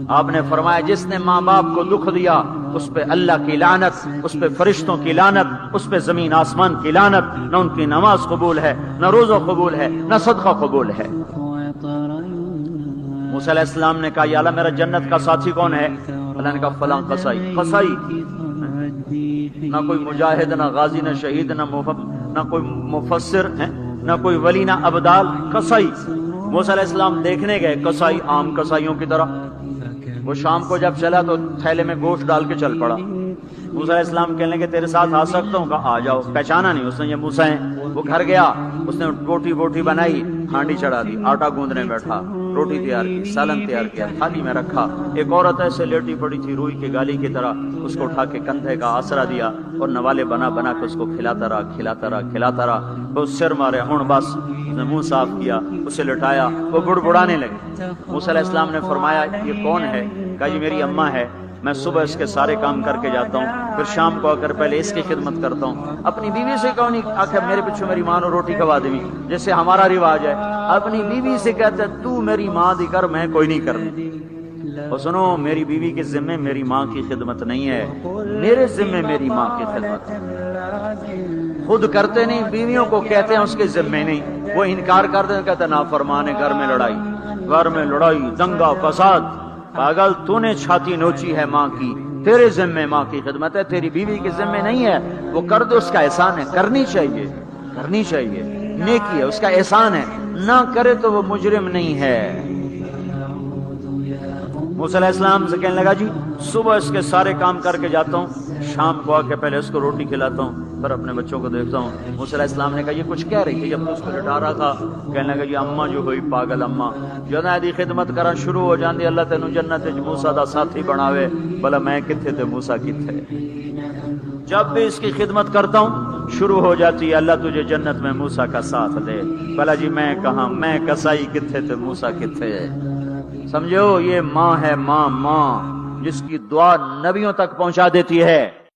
آپ نے فرمایا جس نے ماں باپ کو دکھ دیا اس پہ اللہ کی لعنت، اس پہ فرشتوں کی لعنت، اس پہ زمین آسمان کی لعنت، نہ ان کی نماز قبول ہے، نہ روزہ قبول ہے، نہ صدقہ قبول ہے۔ موسیٰ علیہ السلام نے کہا یا اللہ میرا جنت کا ساتھی کون ہے؟ اللہ نے کہا فلاں قصائی۔ قصائی نہ کوئی مجاہد، نہ غازی، نہ شہید، نہ کوئی مفسر، نہ کوئی ولی، نہ ابدال، قصائی۔ موسیٰ علیہ السلام دیکھنے گئے، قصائی عام قصائیوں کی طرح۔ وہ شام کو جب چلا تو تھیلے میں گوشت ڈال کے چل پڑا۔ موسیٰ علیہ السلام کہنے لگے تیرے ساتھ آ سکتا ہوں؟ کہا آ جاؤ۔ پہچانا نہیں اس نے یہ موسیٰ ہیں۔ وہ گھر گیا، اس نے روٹی بنائی، ہانڈی چڑھا دی، آٹا گوندنے بیٹھا، روٹی تیار کی، سالن تیار کیا، تھالی میں رکھا۔ ایک عورت ایسے لیٹی پڑی تھی روئی کی گالی کی طرح، اس کو اٹھا کے کندھے کا آسرا دیا اور نوالے بنا بنا کے اس کو کھلاتا رہا۔ وہ سر مارے، ہن بس نے منہ صاف کیا، اسے لٹایا، وہ بڑبڑانے لگے۔ موسیٰ علیہ السلام نے فرمایا یہ کون ہے؟ کہا یہ میری اماں ہے، میں صبح اس کے سارے کام کر کے جاتا ہوں، پھر شام کو آ کر پہلے اس کی خدمت کرتا ہوں۔ اپنی بیوی سے کہو نہیں آخر میرے پیچھے میری ماں نے روٹی کھوا دی، جیسے ہمارا رواج ہے، اپنی بیوی سے کہتے تو میری ماں دی کر، میں کوئی نہیں کرنا۔ اور سنو میری بیوی کے ذمے میری ماں کی خدمت نہیں ہے، میرے ذمے میری ماں کی خدمت ہے۔ خود کرتے نہیں، بیویوں کو کہتے ہیں اس کے ذمے نہیں، وہ انکار کرتے ہیں، کہتے ہیں نافرمان ہے، گھر میں لڑائی، دنگا فساد۔ پاگل تو نے چھاتی نوچی ہے ماں کی، تیرے ذمے ماں کی خدمت ہے، تیری بیوی کے ذمے نہیں ہے۔ وہ کر دے اس کا احسان ہے، کرنی چاہیے، نیکی ہے، اس کا احسان ہے، نہ کرے تو وہ مجرم نہیں ہے۔ موسیٰ علیہ السلام سے کہنے لگا جی صبح اس کے سارے کام کر کے جاتا ہوں، شام کو آ کے پہلے اس کو روٹی کھلاتا ہوں، پھر اپنے بچوں کو دیکھتا ہوں۔ موسیٰ علیہ السلام نے کہا یہ کچھ کہہ رہی تھی جب تو اس کو لٹا رہا تھا؟ کہنے لگا یہ اماں جو ہوئی پاگل اماں جدوں دی خدمت کرنا شروع ہو جاندی، اللہ تینوں جنت وچ موسیٰ دا ساتھی بناوے۔ بھلا میں کتھے تے موسیٰ کتھے؟ جب بھی اس کی خدمت کرتا ہوں شروع ہو جاتی ہے اللہ تجھے جنت میں موسیٰ کا ساتھ دے۔ بھلا جی میں کہاں، میں کسائی کتھے تے موسیٰ کتھے؟ سمجھو یہ ماں ہے، ماں جس کی دعا نبیوں تک پہنچا دیتی ہے۔